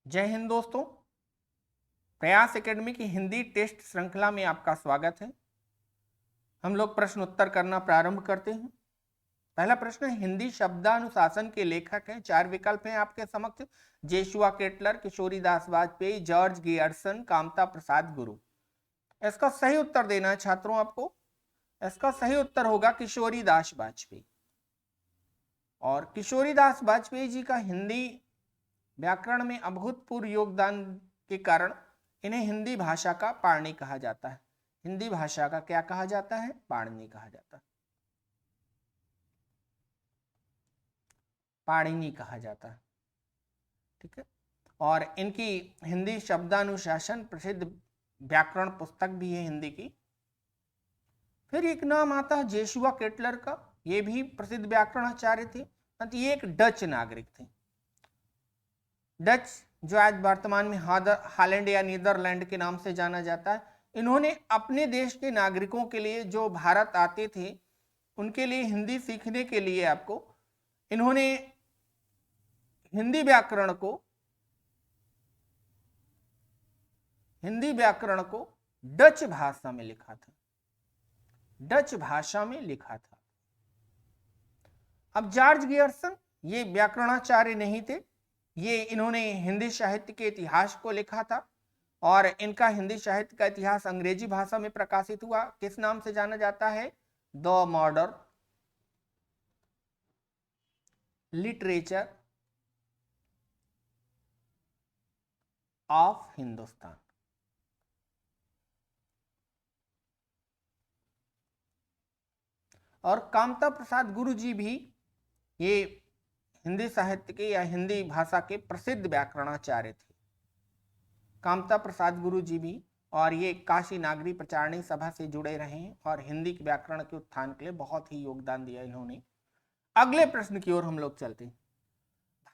जय हिंद दोस्तों। प्रयास एकेडमी की हिंदी टेस्ट श्रृंखला में आपका स्वागत है। हम लोग प्रश्न उत्तर करना प्रारंभ करते हैं। पहला प्रश्न है, हिंदी शब्दानुशासन के लेखक हैं। चार विकल्प हैं आपके समक्ष: Joshua Ketelaar, Kishoridas Vajpeyi, George Grierson, Kamta Prasad Guru. इसका सही उत्तर देना है छात्रों आपको। इसका सही उत्तर होगा किशोरीदास वाजपेयी। और किशोरीदास वाजपेयी जी का हिंदी व्याकरण में अभूतपूर्व योगदान के कारण इन्हें हिंदी भाषा का पाणिनि कहा जाता है। हिंदी भाषा का क्या कहा जाता है? पाणिनि कहा जाता है। पाणिनि कहा जाता है, ठीक है। और इनकी हिंदी शब्दानुशासन प्रसिद्ध व्याकरण पुस्तक भी है हिंदी की। फिर एक नाम आता है जेशुआ केटलर का। ये भी प्रसिद्ध व्याकरणाचार्य थे। ये एक डच नागरिक थे। डच जो आज वर्तमान में हॉलैंड या नीदरलैंड के नाम से जाना जाता है, इन्होंने अपने देश के नागरिकों के लिए जो भारत आते थे उनके लिए हिंदी सीखने के लिए आपको इन्होंने हिंदी व्याकरण को डच भाषा में लिखा था। डच भाषा में लिखा था। अब जॉर्ज गियर्सन ये व्याकरणाचार्य नहीं थे। ये इन्होंने हिंदी साहित्य के इतिहास को लिखा था और इनका हिंदी साहित्य का इतिहास अंग्रेजी भाषा में प्रकाशित हुआ। किस नाम से जाना जाता है? The modern literature of Hindustan. और कामता प्रसाद गुरु जी भी ये हिंदी साहित्य के या हिंदी भाषा के प्रसिद्ध व्याकरणाचार्य थे। कामता प्रसाद गुरु जी भी, और ये काशी नागरी प्रचारणी सभा से जुड़े रहे हैं और हिंदी के व्याकरण के उत्थान के लिए बहुत ही योगदान दिया इन्होंने। अगले प्रश्न की ओर हम लोग चलते हैं।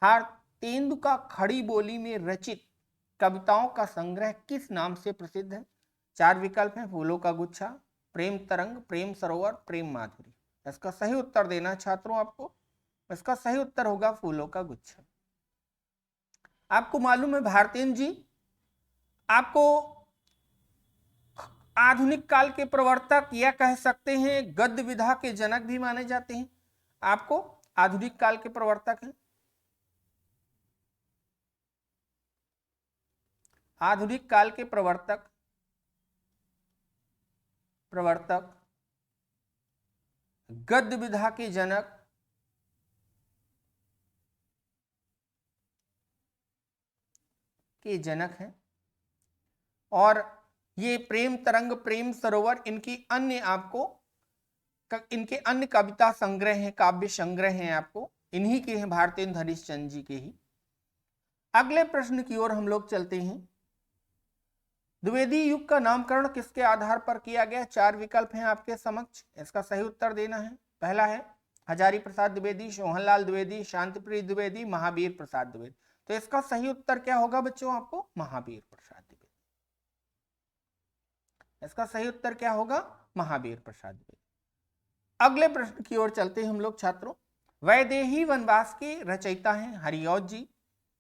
भारतेंदु का खड़ी बोली में रचित कविताओं का संग्रह किस नाम से प्रसिद्ध है? चार विकल्प हैं: फूलों का गुच्छा, प्रेम तरंग, प्रेम सरोवर, प्रेम माधुरी। इसका सही उत्तर देना छात्रों आपको। इसका सही उत्तर होगा फूलों का गुच्छा। आपको मालूम है भारतेंदु जी आपको आधुनिक काल के प्रवर्तक या कह सकते हैं गद्य विधा के जनक भी माने जाते हैं। आपको आधुनिक काल के प्रवर्तक हैं। आधुनिक काल के प्रवर्तक गद्य विधा के जनक हैं। और ये प्रेम तरंग, प्रेम सरोवर इनके अन्य कविता संग्रह हैं, काव्य संग्रह हैं। आपको इन्हीं के हैं, भारतेंदु हरिश्चंद्र जी के ही। अगले प्रश्न की ओर हम लोग चलते हैं। द्विवेदी युग का नामकरण किसके आधार पर किया गया? चार विकल्प हैं आपके समक्ष। इसका सही उत्तर देना है। पहला है हजारी प्रसाद द्विवेदी, सोहनलाल द्विवेदी, शांतिप्रिय द्विवेदी, महावीर प्रसाद द्विवेदी। तो इसका सही उत्तर क्या होगा बच्चों? आपको महावीर प्रसाद द्विवेदी। इसका सही उत्तर क्या होगा? महावीर प्रसाद द्विवेदी। अगले प्रश्न की ओर चलते हैं हम लोग छात्रों। वैदेही वनवास के रचयिता हैं हरिऔध जी,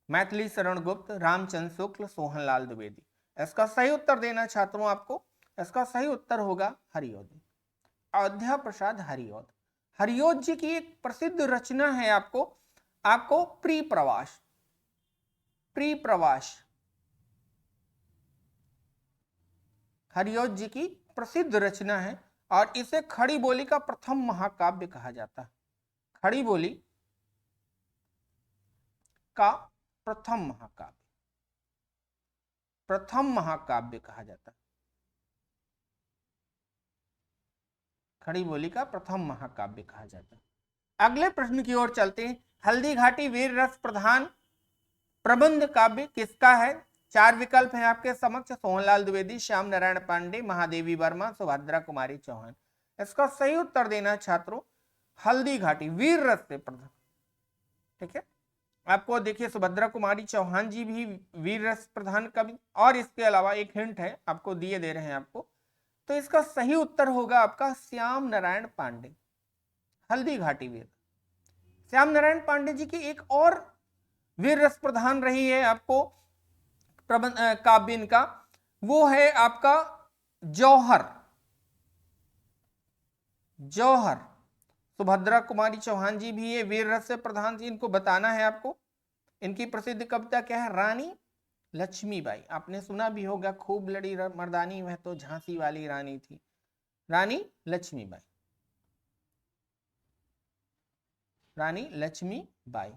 मैथिली शरण गुप्त, रामचंद्र शुक्ल, सोहनलाल द्विवेदी। इसका सही उत्तर देना छात्रों आपको। इसका सही उत्तर होगा हरिऔध, अयोध्या प्रसाद हरिऔध। हरिऔध जी की एक प्रसिद्ध रचना है आपको प्री प्रवास। हरिऔध जी की प्रसिद्ध रचना है और इसे खड़ी बोली का प्रथम महाकाव्य कहा जाता है। खड़ी बोली का प्रथम महाकाव्य कहा जाता है। खड़ी बोली का प्रथम महाकाव्य कहा जाता है। अगले प्रश्न की ओर चलते हैं। हल्दी घाटी वीर रस प्रधान प्रबंध काव्य किसका है? चार विकल्प हैं आपके समक्ष: सोहनलाल द्विवेदी, श्याम नारायण पांडे, महादेवी वर्मा, सुभद्रा कुमारी चौहान। इसका सही उत्तर देना छात्रों हल्दी घाटी वीर रस से प्रधान। ठीक है, आपको देखिए सुभद्रा कुमारी चौहान जी भी वीर रस प्रधान कवि, और इसके अलावा एक हिंट है आपको दिए दे रहे हैं आपको। तो इसका सही उत्तर होगा आपका श्याम नारायण पांडे। हल्दी घाटी वीर। श्याम नारायण पांडे जी की एक और वीर रस प्रधान रही है आपको काव्य इनका, वो है आपका जौहर। जौहर, सुभद्रा कुमारी चौहान जी भी ये वीर रस से प्रधान थी, इनको बताना है आपको। इनकी प्रसिद्ध कविता क्या है? रानी लक्ष्मीबाई। आपने सुना भी होगा, खूब लड़ी मर्दानी वह तो झांसी वाली रानी थी, रानी लक्ष्मीबाई। रानी लक्ष्मीबाई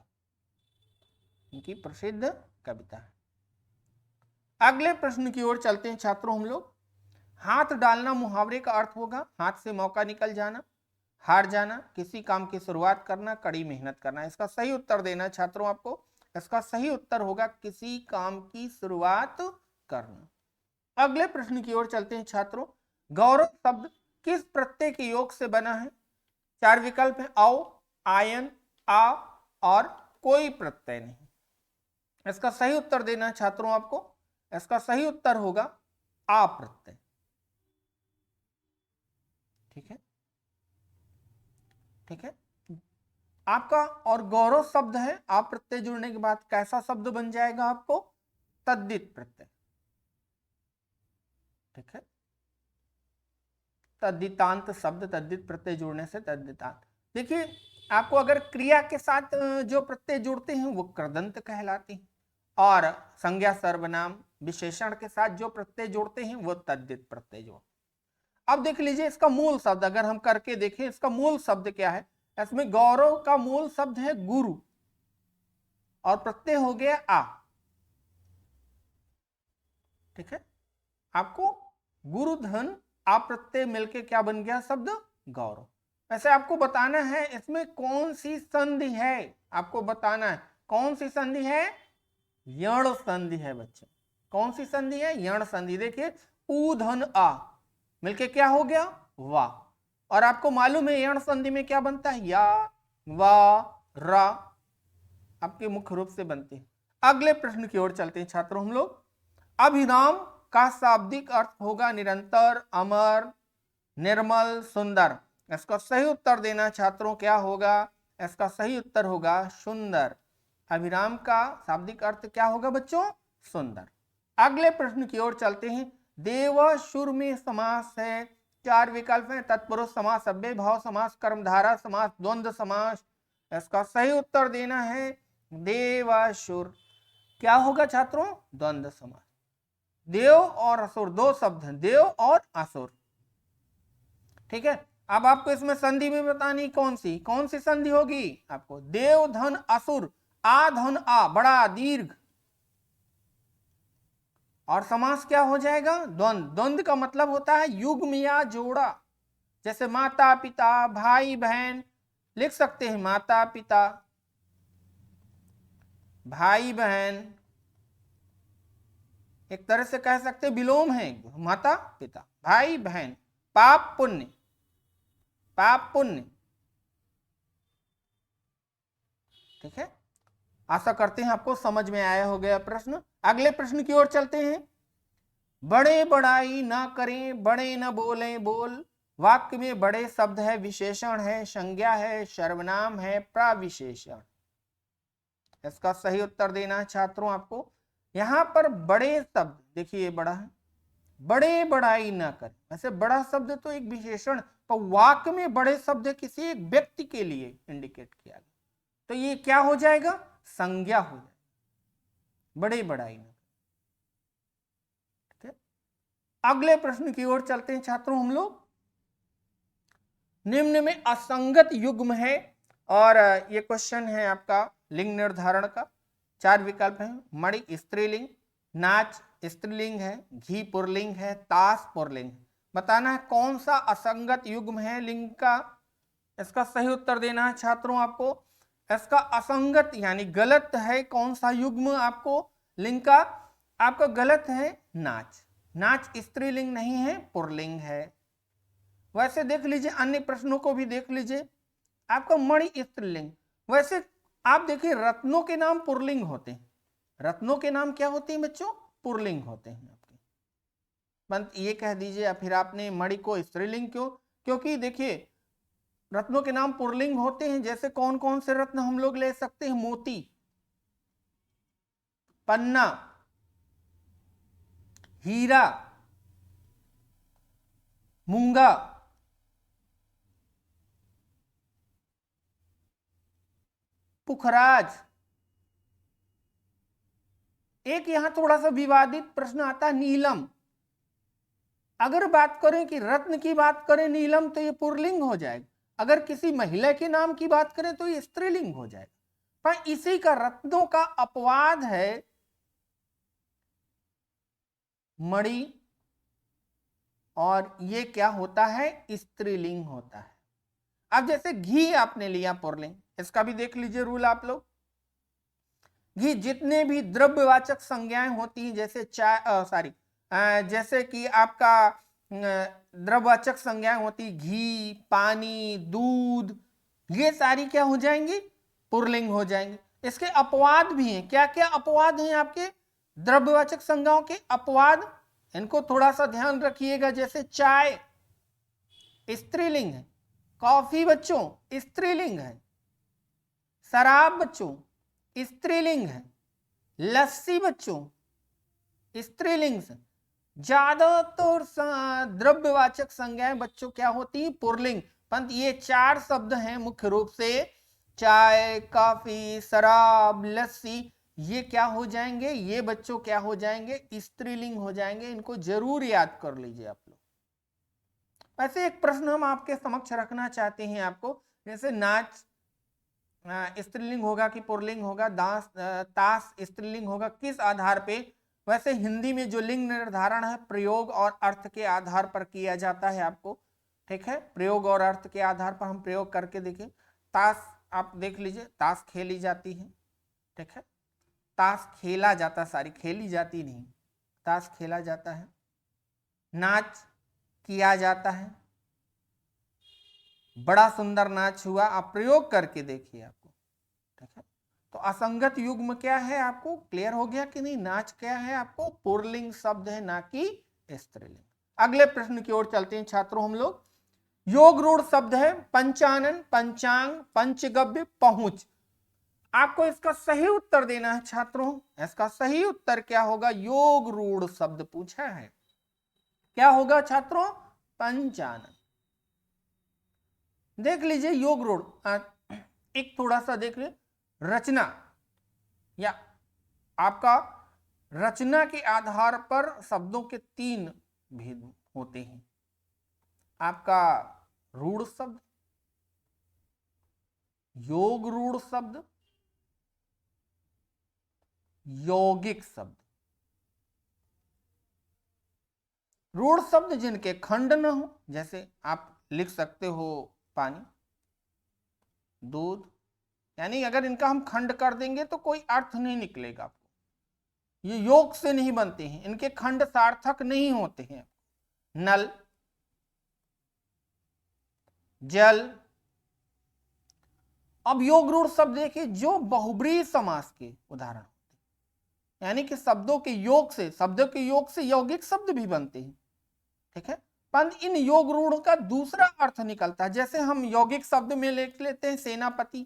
इनकी प्रसिद्ध कविता है। अगले प्रश्न की ओर चलते हैं छात्रों हम लोग। हाथ डालना मुहावरे का अर्थ होगा हाथ से मौका निकल जाना, हार जाना, किसी काम की शुरुआत करना, कड़ी मेहनत करना। इसका सही उत्तर देना छात्रों आपको। इसका सही उत्तर होगा किसी काम की शुरुआत करना। अगले प्रश्न की ओर चलते हैं छात्रों। गौरव शब्द किस प्रत्यय के योग से बना है? 4 विकल्प है, औ, आयन, आ और कोई प्रत्यय नहीं। इसका सही उत्तर देना है छात्रों आपको। इसका सही उत्तर होगा आ प्रत्यय। ठीक है, ठीक है आपका। और गौरव शब्द है, आप प्रत्यय जुड़ने के बाद कैसा शब्द बन जाएगा आपको? तद्धित प्रत्यय। ठीक है, तद्धितांत शब्द, तद्धित प्रत्यय जुड़ने से तद्धितांत। देखिए आपको अगर क्रिया के साथ जो प्रत्यय जुड़ते हैं वो कृदंत कहलाते हैं, और संज्ञा सर्वनाम विशेषण के साथ जो प्रत्यय जोड़ते हैं वो तद्धित प्रत्यय जोड़ते हैं। अब देख लीजिए इसका मूल शब्द अगर हम करके देखें, इसका मूल शब्द क्या है? इसमें गौरव का मूल शब्द है गुरु, और प्रत्यय हो गया आ। ठीक है, आपको गुरु धन आ प्रत्यय मिलके क्या बन गया शब्द? गौरव। वैसे आपको बताना है इसमें कौन सी संधि है, आपको बताना है कौन सी संधि है? यण संधि है बच्चे। कौन सी संधि है? यण संधि। देखिए ऊ धन आ मिलके क्या हो गया? वा। और आपको मालूम है यण संधि में क्या बनता है? या, वा, रा आपके मुख्य रूप से बनते हैं। अगले प्रश्न की ओर चलते हैं छात्रों हम लोग। अभिराम का शाब्दिक अर्थ होगा निरंतर, अमर, निर्मल, सुंदर। इसका सही उत्तर देना छात्रों क्या होगा? इसका सही उत्तर होगा सुंदर। अभिराम का शाब्दिक अर्थ क्या होगा बच्चों? सुंदर। अगले प्रश्न की ओर चलते हैं। देव शुर में समास है, 4 विकल्प हैं, तत्पुरुष समास, सभ्य भाव समास, कर्मधारा समास, द्वंद्व समास। इसका सही उत्तर देना है देवासुर। क्या होगा छात्रों? द्वंद्व समास। देव और असुर दो शब्द हैं, देव और असुर। ठीक है, अब आपको इसमें संधि भी बतानी कौन सी संधि होगी आपको? देव धन असुर, आ धन आ, बड़ा दीर्घ। और समास क्या हो जाएगा? द्वंद्व। द्वंद्व का मतलब होता है युग्म या जोड़ा। जैसे माता पिता, भाई बहन, लिख सकते हैं माता पिता, भाई बहन, एक तरह से कह सकते विलोम है, माता पिता, भाई बहन, पाप पुण्य, पाप पुण्य। ठीक है, आशा करते हैं आपको समझ में आया हो गया प्रश्न। अगले प्रश्न की ओर चलते हैं। बड़े बड़ाई ना करें, बड़े न बोलें बोल। वाक्य में बड़े शब्द है, विशेषण है, संज्ञा है, सर्वनाम है, प्रविशेषण। इसका सही उत्तर देना है छात्रों आपको। यहां पर बड़े शब्द देखिए, बड़ा है, बड़े बड़ाई ना करें। वैसे बड़ा शब्द तो एक विशेषण, पर वाक्य में बड़े शब्द किसी एक व्यक्ति के लिए इंडिकेट किया गया, तो ये क्या हो जाएगा? संज्ञा हो जाएगा, बड़े बड़ाई ना। ठीक है, अगले प्रश्न की ओर चलते हैं छात्रों हम लोग। निम्न में असंगत युग्म है, और ये क्वेश्चन है आपका लिंग निर्धारण का। 4 विकल्प हैं, मणि स्त्रीलिंग, नाच स्त्रीलिंग है, घी पुरलिंग है, ताश पुरलिंग। बताना है कौन सा असंगत युग्म है लिंग का। इसका सही उत्तर देना है छात्रों आपको। इसका असंगत यानी गलत है कौन सा युग्म आपको लिंग का? आपका गलत है नाच। नाच स्त्रीलिंग नहीं है, पुरलिंग है। वैसे देख लीजिए अन्य प्रश्नों को भी देख लीजिए। आपका मणि स्त्रीलिंग, वैसे आप देखिए रत्नों के नाम पुरलिंग होते हैं। रत्नों के नाम क्या होते हैं बच्चों? पुरलिंग होते हैं आपके। पंत ये कह दीजिए, या फिर आपने मणि को स्त्रीलिंग क्यों? क्योंकि देखिए रत्नों के नाम पुरलिंग होते हैं। जैसे कौन कौन से रत्न हम लोग ले सकते हैं? मोती, पन्ना, हीरा, मूंगा, पुखराज। एक यहां थोड़ा सा विवादित प्रश्न आता है, नीलम। अगर बात करें कि रत्न की बात करें नीलम, तो ये पुल्लिंग हो जाएगा। अगर किसी महिला के नाम की बात करें तो ये स्त्रीलिंग हो जाएगा। पर इसी का रत्नों का अपवाद है मणि, और ये क्या होता है, स्त्रीलिंग होता है। अब जैसे घी आपने लिया पुल्लिंग, इसका भी देख लीजिए रूल आप लोग। घी जितने भी द्रव्यवाचक संज्ञाएं होती हैं, जैसे चाय जैसे कि आपका द्रव्यवाचक संज्ञाएं होती, घी, पानी, दूध, ये सारी क्या हो जाएंगी, पुल्लिंग हो जाएंगे। इसके अपवाद भी हैं। क्या क्या अपवाद हैं आपके द्रव्यवाचक संज्ञाओं के अपवाद, इनको थोड़ा सा ध्यान रखिएगा। जैसे चाय स्त्रीलिंग है, कॉफी बच्चों स्त्रीलिंग है, शराब बच्चों स्त्रीलिंग है, लस्सी बच्चों स्त्रीलिंग से। ज्यादातर द्रव्यवाचक संज्ञाएं बच्चों क्या होती हैं, पुल्लिंग। परंतु ये चार शब्द हैं मुख्य रूप से, चाय, कॉफी, शराब, लस्सी, ये क्या हो जाएंगे, ये बच्चों क्या हो जाएंगे, स्त्रीलिंग हो जाएंगे। इनको जरूर याद कर लीजिए आप लोग। वैसे एक प्रश्न हम आपके समक्ष रखना चाहते हैं आपको, जैसे नाच स्त्रीलिंग होगा कि पुल्लिंग होगा, ताश स्त्रीलिंग होगा, किस आधार पे। वैसे हिंदी में जो लिंग निर्धारण है प्रयोग और अर्थ के आधार पर किया जाता है आपको, ठीक है। प्रयोग और अर्थ के आधार पर हम प्रयोग करके देखें। ताश आप देख लीजिए, ताश खेली जाती है, ठीक है। ताश खेला जाता, सारी खेली जाती नहीं, ताश खेला जाता है। नाच किया जाता है, बड़ा सुंदर नाच हुआ, आप प्रयोग करके देखिए आपको, ठीक है। तो असंगत युग्म क्या है आपको क्लियर हो गया कि नहीं, नाच क्या है आपको पुल्लिंग शब्द है, ना कि स्त्रीलिंग। अगले प्रश्न की ओर चलते हैं छात्रों हम लोग। योग रूढ़ शब्द है पंचानन, पंचांग, पंचगव्य, पहुंच। आपको इसका सही उत्तर देना है छात्रों। इसका सही उत्तर क्या होगा, योग रूढ़ शब्द पूछा है, क्या होगा छात्रों, पंचानन। देख लीजिए योग रूढ़, एक थोड़ा सा देख लीजिए, रचना या आपका रचना के आधार पर शब्दों के तीन भेद होते हैं। आपका रूढ़ शब्द, योग रूढ़ शब्द, यौगिक शब्द। रूढ़ शब्द जिनके खंड न हो, जैसे आप लिख सकते हो पानी, दूध, यानी अगर इनका हम खंड कर देंगे तो कोई अर्थ नहीं निकलेगा आपको, ये योग से नहीं बनते हैं, इनके खंड सार्थक नहीं होते हैं। नल, जल। अब योग रूढ़ शब्द देखिए जो बहुब्रीहि समास के उदाहरण होते हैं, यानी कि शब्दों के योग से यौगिक शब्द भी बनते हैं, ठीक है। पर इन योग रूढ़ का दूसरा अर्थ निकलता है। जैसे हम यौगिक शब्द में लिख लेते हैं सेनापति,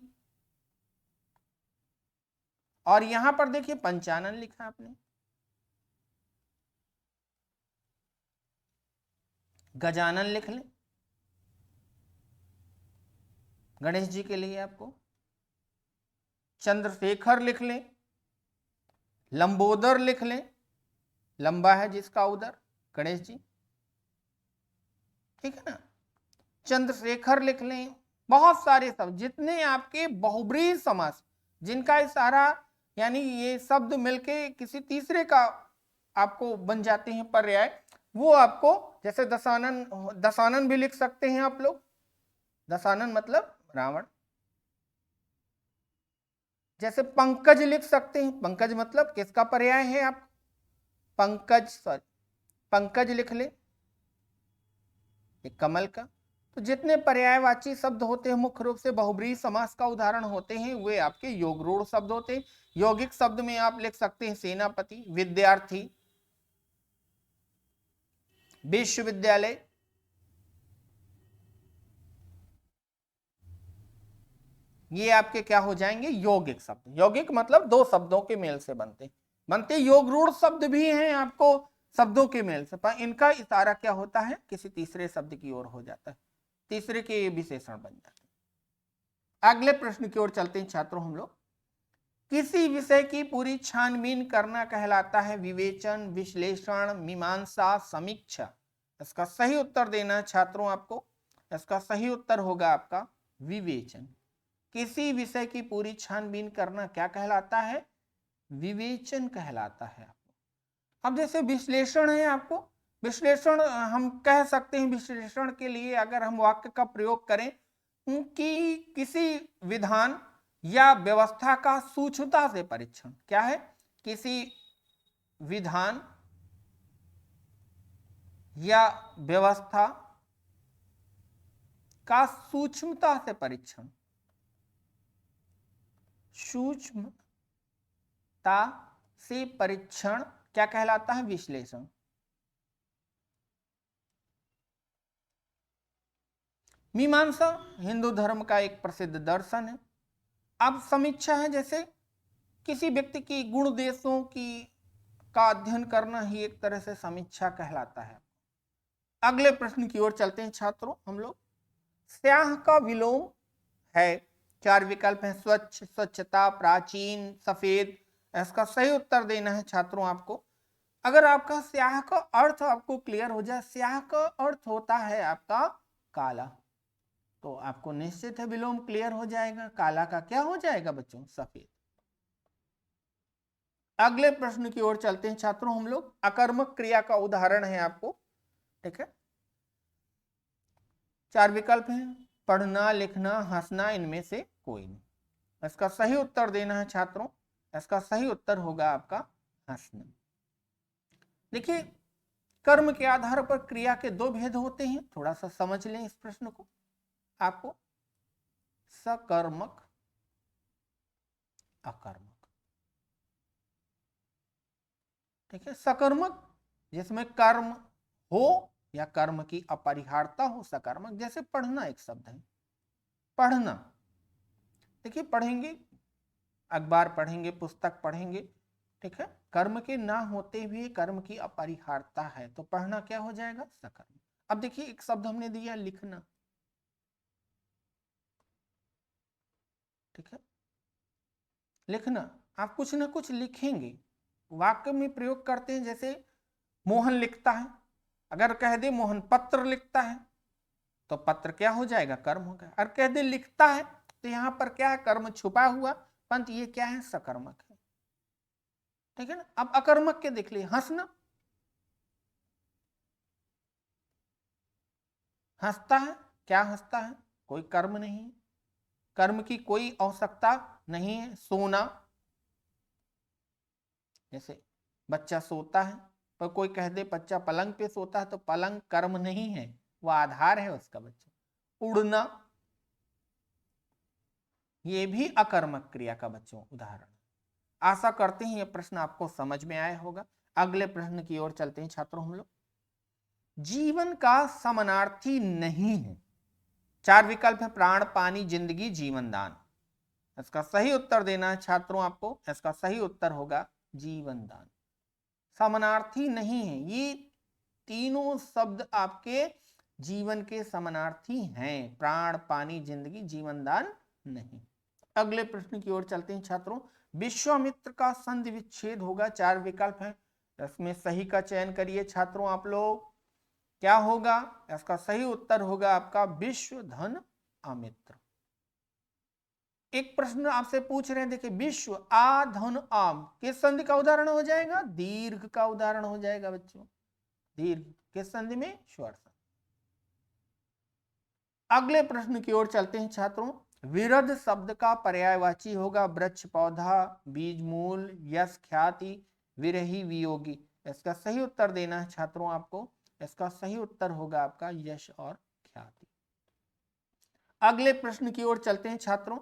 और यहां पर देखिए पंचानन लिखा आपने, गजानन लिख लें गणेश जी के लिए, आपको चंद्रशेखर लिख लें, लंबोदर लिख लें, लंबा है जिसका उदर, गणेश जी, ठीक है ना। चंद्रशेखर लिख लें, बहुत सारे शब्द जितने आपके बहुब्रीहि समास, जिनका इशारा यानी ये शब्द मिलके किसी तीसरे का आपको बन जाते हैं पर्याय, वो आपको, जैसे दशानन, दशानन भी लिख सकते हैं आप लोग, दशानन मतलब रावण। जैसे पंकज लिख सकते हैं, पंकज मतलब किसका पर्याय है, आप पंकज, पंकज लिख ले, एक कमल का। तो जितने पर्यायवाची शब्द होते हैं मुख्य रूप से बहुब्रीहि समास का उदाहरण होते हैं, वे आपके योग रूढ़ शब्द होते हैं। यौगिक शब्द में आप लिख सकते हैं सेनापति, विद्यार्थी, विश्वविद्यालय, ये आपके क्या हो जाएंगे, यौगिक शब्द। यौगिक मतलब दो शब्दों के मेल से बनते योग रूढ़ शब्द भी हैं आपको शब्दों के मेल से, पर इनका इशारा क्या होता है, किसी तीसरे शब्द की ओर हो जाता है, तीसरे के ये विशेषण बन जाते हैं। अगले प्रश्न की ओर चलते हैं छात्रों हम लोग। किसी विषय की पूरी छानबीन करना कहलाता है विवेचन, विश्लेषण, मीमांसा, समीक्षा। इसका सही उत्तर देना है छात्रों आपको। इसका सही उत्तर होगा आपका विवेचन। किसी विषय की पूरी छानबीन करना क्या कहलाता है, विवेचन कहलाता है आपको। अब जैसे विश्लेषण है आपको, विश्लेषण हम कह सकते हैं, विश्लेषण के लिए अगर हम वाक्य का प्रयोग करें कि किसी विधान या व्यवस्था का सूक्ष्मता से परीक्षण, क्या है, किसी विधान या व्यवस्था का सूक्ष्मता से परीक्षण, सूक्ष्मता से परीक्षण क्या कहलाता है, विश्लेषण। मीमांसा हिंदू धर्म का एक प्रसिद्ध दर्शन है। अब समीक्षा है, जैसे किसी व्यक्ति की गुण देशों की का अध्ययन करना ही एक तरह से समीक्षा कहलाता है। अगले प्रश्न की ओर चलते हैं छात्रों हम लोग। स्याह का विलोम है, 4 विकल्प हैं, स्वच्छ, स्वच्छता, प्राचीन, सफेद। इसका सही उत्तर देना है छात्रों आपको। अगर आपका स्याह का अर्थ आपको क्लियर हो जाए, स्याह का अर्थ होता है आपका काला, तो आपको निश्चित है विलोम क्लियर हो जाएगा। काला का क्या हो जाएगा बच्चों, सफेद। अगले प्रश्न की ओर चलते हैं छात्रों हम लोग। अकर्मक क्रिया का उदाहरण है आपको, ठीक है। 4 विकल्प हैं, पढ़ना, लिखना, हंसना, इनमें से कोई नहीं। इसका सही उत्तर देना है छात्रों। इसका सही उत्तर होगा आपका हंसना। देखिए, कर्म के आधार पर क्रिया के 2 भेद होते हैं, थोड़ा सा समझ लें इस प्रश्न को आपको। सकर्मक, अकर्मक, ठीक है। सकर्मक जिसमें कर्म हो या कर्म की अपरिहार्यता हो, सकर्मक। जैसे पढ़ना एक शब्द है, पढ़ना, देखिए पढ़ेंगे, अखबार पढ़ेंगे, पुस्तक पढ़ेंगे, ठीक है, कर्म के ना होते हुए कर्म की अपरिहार्यता है, तो पढ़ना क्या हो जाएगा, सकर्म। अब देखिए एक शब्द हमने दिया लिखना, ठीक है। लिखना, आप कुछ ना कुछ लिखेंगे, वाक्य में प्रयोग करते हैं। जैसे मोहन लिखता है, अगर कह दे मोहन पत्र लिखता है, तो पत्र क्या हो जाएगा, कर्म हो गया। और कह दे लिखता है, तो यहां पर क्या है, कर्म छुपा हुआ, परंतु ये क्या है, सकर्मक है, ठीक है ना। अब अकर्मक के देख लिए, हंसना, हंसता है, क्या हंसता है, कोई कर्म नहीं है, कर्म की कोई आवश्यकता नहीं है। सोना, जैसे बच्चा सोता है, पर कोई कह दे बच्चा पलंग पे सोता है, तो पलंग कर्म नहीं है, वह आधार है उसका बच्चा। उड़ना, ये भी अकर्मक क्रिया का बच्चों उदाहरण। आशा करते हैं यह प्रश्न आपको समझ में आया होगा। अगले प्रश्न की ओर चलते हैं छात्रों हम लोग। जीवन का समानार्थी नहीं है, 4 विकल्प है, प्राण, पानी, जिंदगी, जीवन दान। इसका सही उत्तर देना है छात्रों आपको। इसका सही उत्तर होगा जीवन दान। समानार्थी नहीं है, ये तीनों शब्द आपके जीवन के समानार्थी हैं, प्राण, पानी, जिंदगी, जीवन दान नहीं। अगले प्रश्न की ओर चलते हैं छात्रों। विश्वामित्र का संधि विच्छेद होगा, 4 विकल्प हैं, इसमें सही का चयन करिए छात्रों आप लोग। क्या होगा, इसका सही उत्तर होगा आपका विश्व धन अमित्र। एक प्रश्न आपसे पूछ रहे हैं, देखिए विश्व आ धन आम किस संधि का उदाहरण हो जाएगा, दीर्घ का उदाहरण हो जाएगा बच्चों। दीर्घ किस संधि में, स्वर संधि। अगले प्रश्न की ओर चलते हैं छात्रों। विरध शब्द का पर्यायवाची होगा वृक्ष, पौधा, बीज, मूल, यश, ख्याति, विरही, वियोगी। इसका सही उत्तर देना है छात्रों आपको। इसका सही उत्तर होगा आपका यश और ख्याति। अगले प्रश्न की ओर चलते हैं छात्रों।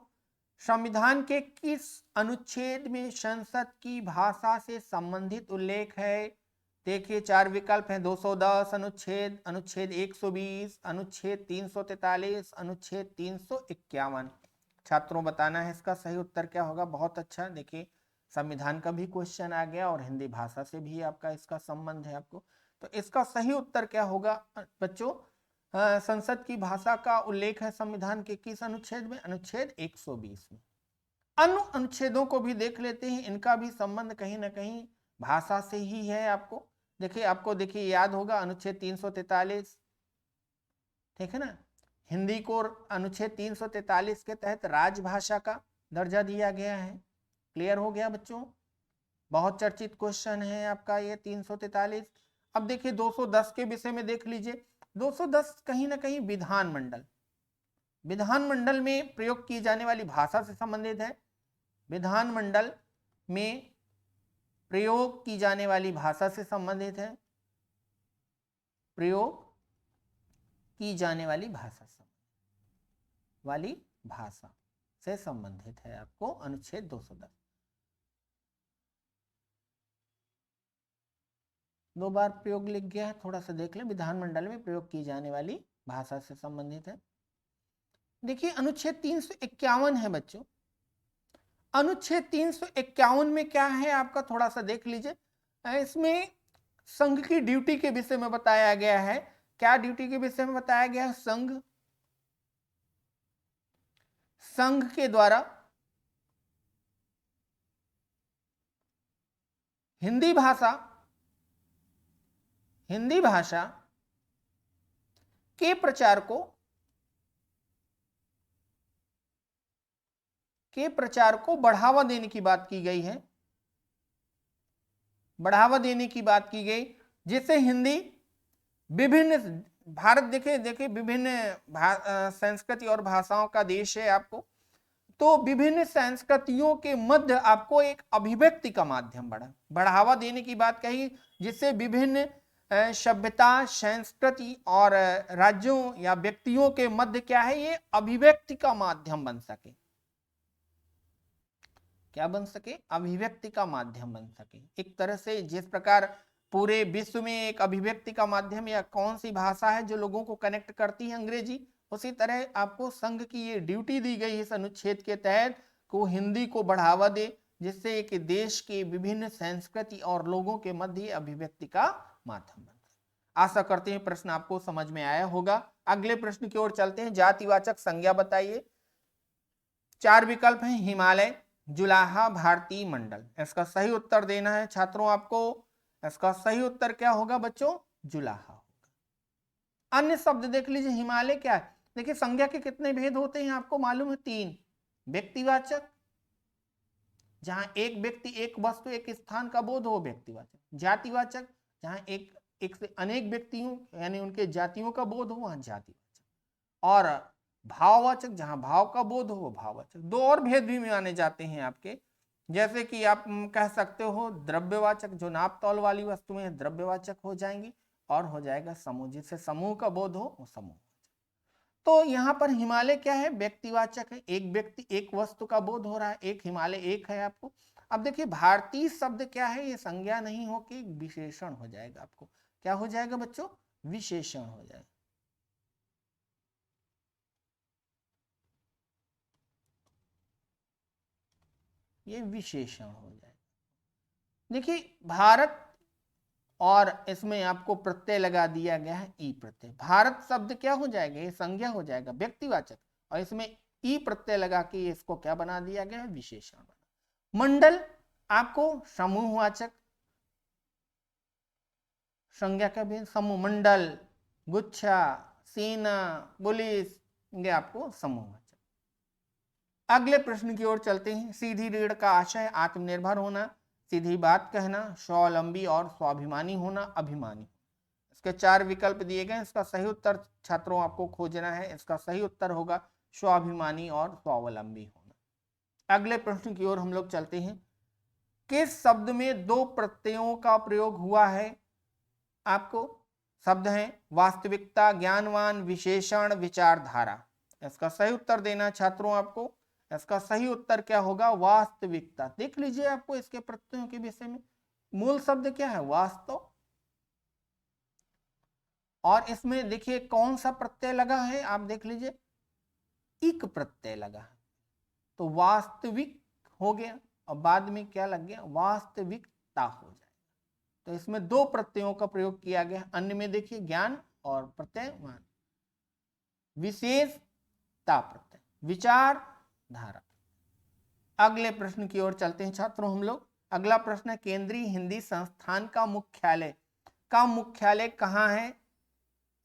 संविधान के किस अनुच्छेद में संसद की भाषा से संबंधित उल्लेख है। देखिए 4 विकल्प हैं, 210 अनुच्छेद, अनुच्छेद 120, अनुच्छेद 343, अनुच्छेद 351। छात्रों बताना है इसका सही उत्तर क्या होगा। बहुत अच्छा, देखिए संविधान का भी क्वेश्चन आ गया और हिंदी भाषा से भी आपका इसका संबंध है आपको। तो इसका सही उत्तर क्या होगा बच्चों? संसद की भाषा का उल्लेख है संविधान के किस अनुच्छेद में? अनुच्छेद 120 में। अन्य अनुच्छेदों को भी देख लेते हैं, इनका भी संबंध कहीं ना कहीं भाषा से ही है। आपको देखिए याद होगा अनुच्छेद 343, ठीक है ना। हिंदी को अनुच्छेद 343 के तहत राजभाषा का दर्जा दिया गया है। क्लियर हो गया बच्चों? बहुत चर्चित क्वेश्चन है आपका ये 343। अब देखिए 210 के विषय में देख लीजिए। 210 कहीं ना कहीं विधानमंडल में प्रयोग की जाने वाली भाषा से संबंधित है। विधानमंडल में प्रयोग की जाने वाली भाषा से संबंधित है। प्रयोग की जाने वाली भाषा से संबंधित है आपको अनुच्छेद 210। 2 बार प्रयोग लिख गया है, थोड़ा सा देख लें। विधानमंडल में प्रयोग की जाने वाली भाषा से संबंधित है। देखिए अनुच्छेद 351 है बच्चों। अनुच्छेद 351 में क्या है आपका, थोड़ा सा देख लीजिए। इसमें संघ की ड्यूटी के विषय में बताया गया है। क्या ड्यूटी के विषय में बताया गया है? संघ के द्वारा हिंदी भाषा के प्रचार को बढ़ावा देने की बात की गई है। जिससे हिंदी विभिन्न भारत देखिए विभिन्न संस्कृति और भाषाओं का देश है आपको। तो विभिन्न संस्कृतियों के मध्य आपको एक अभिव्यक्ति का माध्यम बढ़ावा देने की बात कही, जिससे विभिन्न सभ्यता, संस्कृति और राज्यों या व्यक्तियों के मध्य क्या है, ये अभिव्यक्ति का माध्यम बन सके। क्या बन सके? अभिव्यक्ति का माध्यम बन सके। एक तरह से जिस प्रकार पूरे विश्व में एक अभिव्यक्ति का माध्यम या कौन सी भाषा है जो लोगों को कनेक्ट करती है, अंग्रेजी, उसी तरह आपको संघ की ये ड्यूटी दी गई इस अनुच्छेद के तहत को हिंदी को बढ़ावा दे, जिससे एक देश के विभिन्न संस्कृति और लोगों के मध्य अभिव्यक्ति का माध्यम बन। आशा करते हैं प्रश्न आपको समझ में आया होगा। अगले प्रश्न की ओर चलते हैं। जातिवाचक संज्ञा बताइए। 4 विकल्प हैं, हिमालय, जुलाहा, भारतीय मंडल। इसका सही उत्तर देना है छात्रों आपको। इसका सही उत्तर क्या होगा बच्चों? जुलाहा होगा। अन्य शब्द देख लीजिए। हिमालय क्या है? देखिए संज्ञा के कितने भेद होते हैं आपको मालूम है? 3। व्यक्तिवाचक, जहां एक व्यक्ति, एक वस्तु, एक स्थान का बोध हो, व्यक्तिवाचक। जातिवाचक, जहां एक से अनेक व्यक्तियों यानी उनके जातियों का बोध हो, वहां जातिवाचक। और भाववाचक, जहां भाव का बोध हो, वो भाववाचक। 2 और भेद भी माने जाते हैं आपके, जैसे कि आप कह सकते हो द्रव्यवाचक, जो नाप तौल वाली वस्तुएं द्रव्यवाचक हो जाएंगी, और हो जाएगा समूह, जिससे समूह का बोध हो वो समूह। तो यहाँ पर हिमालय क्या है? व्यक्तिवाचक है। एक व्यक्ति, एक वस्तु का बोध हो रहा है, एक हिमालय एक है आपको। अब देखिए भारतीय शब्द क्या है? ये संज्ञा नहीं हो के विशेषण हो जाएगा आपको। क्या हो जाएगा बच्चों? विशेषण हो जाएगा। ये विशेषण हो जाएगा। देखिए भारत, और इसमें आपको प्रत्यय लगा दिया गया है ई प्रत्यय। भारत शब्द क्या हो जाएगा? ये संज्ञा हो जाएगा व्यक्तिवाचक, और इसमें ई प्रत्यय लगा के इसको क्या बना दिया गया है? विशेषण बना। मंडल आपको समूहवाचक, संज्ञा का भी समूह, मंडल, गुच्छा, सेना, पुलिस, ये आपको समूहवाचक। अगले प्रश्न की ओर चलते हैं। सीधी रीढ़ का आशय आत्मनिर्भर होना, सीधी बात कहना, स्वावलंबी और स्वाभिमानी होना, अभिमानी। इसके 4 विकल्प दिए गए। इसका सही उत्तर छात्रों आपको खोजना है। इसका सही उत्तर होगा स्वाभिमानी और स्वावलंबी होना। अगले प्रश्न की ओर हम लोग चलते हैं। किस शब्द में 2 प्रत्ययों का प्रयोग हुआ है? आपको शब्द है वास्तविकता, ज्ञानवान, विशेषण, विचारधारा। इसका सही उत्तर देना छात्रों आपको। इसका सही उत्तर क्या होगा? वास्तविकता। देख लीजिए आपको इसके प्रत्ययों के विषय में। मूल शब्द क्या है? वास्तव। और इसमें देखिए कौन सा प्रत्यय लगा है? आप देख लीजिए, इक प्रत्यय लगा है, तो वास्तविक हो गया। और बाद में क्या लग गया, वास्तविकता हो जाएगा। तो इसमें दो प्रत्ययों का प्रयोग किया गया। अन्य में देखिए ज्ञान और प्रत्ययमान। विशेषता प्रत्यय, विचार धारा। अगले प्रश्न की ओर चलते हैं छात्रों हम लोग। अगला प्रश्न है, केंद्रीय हिंदी संस्थान का मुख्यालय कहाँ है?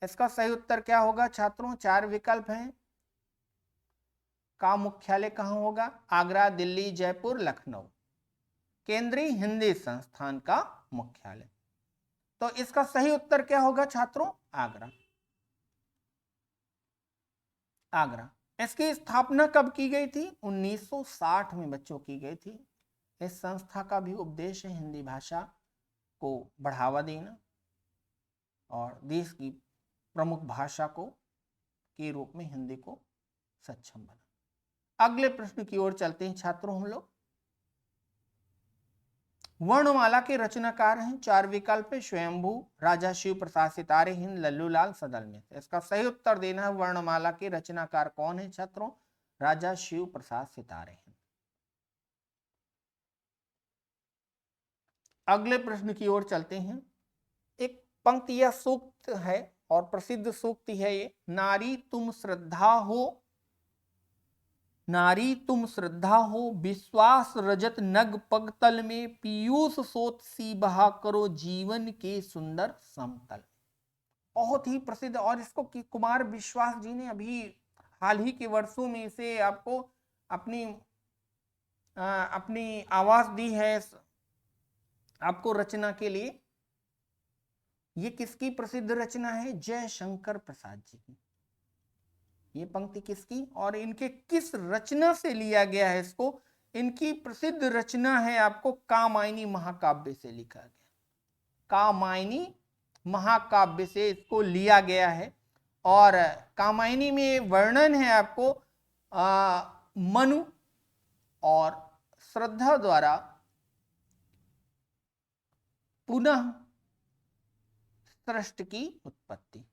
इसका सही उत्तर क्या होगा छात्रों? चार विकल्प हैं। का मुख्यालय कहाँ होगा? आगरा, दिल्ली, जयपुर, लखनऊ। केंद्रीय हिंदी संस्थान का मुख्यालय, तो इसका सही उत्तर क्या होगा छात्रों? आगरा। आगरा। इसकी स्थापना कब की गई थी? 1960 में बच्चों की गई थी। इस संस्था का भी उद्देश्य हिंदी भाषा को बढ़ावा देना और देश की प्रमुख भाषा को के रूप में हिंदी को सक्षम बना। अगले प्रश्न की ओर चलते हैं छात्रों हम लोग। वर्णमाला के रचनाकार हैं, चार विकल्प है। स्वयंभू, राजा शिव प्रसाद सितारे हिंद, लल्लूलाल सदलमित। इसका सही उत्तर देना है, वर्णमाला के रचनाकार कौन है छात्रों? राजा शिव प्रसाद सितारे हिंद। अगले प्रश्न की ओर चलते हैं। एक पंक्ति या सूक्त है और प्रसिद्ध सूक्ति है ये, नारी तुम श्रद्धा हो, नारी तुम श्रद्धा हो, विश्वास रजत नग पगतल में, पीयूष सोत सी बहा करो जीवन के सुंदर समतल। बहुत ही प्रसिद्ध, और इसको कुमार विश्वास जी ने अभी हाल ही के वर्षों में इसे आपको अपनी आवाज दी है आपको रचना के लिए। ये किसकी प्रसिद्ध रचना है? जयशंकर प्रसाद जी की। ये पंक्ति किसकी और इनके किस रचना से लिया गया है इसको? इनकी प्रसिद्ध रचना है आपको कामायनी महाकाव्य से लिखा गया। कामायनी महाकाव्य से इसको लिया गया है। और कामायनी में वर्णन है आपको मनु और श्रद्धा द्वारा पुनः सृष्टि की उत्पत्ति।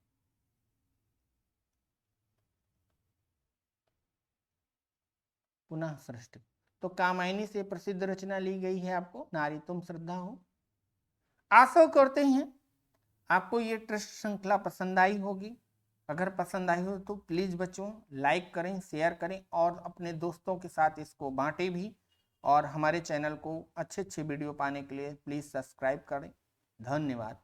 पुनः सृष्टि। तो कामायनी से प्रसिद्ध रचना ली गई है आपको नारी तुम श्रद्धा हो। आशा करते हैं आपको ये ट्रस्ट श्रृंखला पसंद आई होगी। अगर पसंद आई हो तो प्लीज बच्चों लाइक करें, शेयर करें और अपने दोस्तों के साथ इसको बांटें भी। और हमारे चैनल को अच्छे वीडियो पाने के लिए प्लीज सब्सक्राइब करें। धन्यवाद।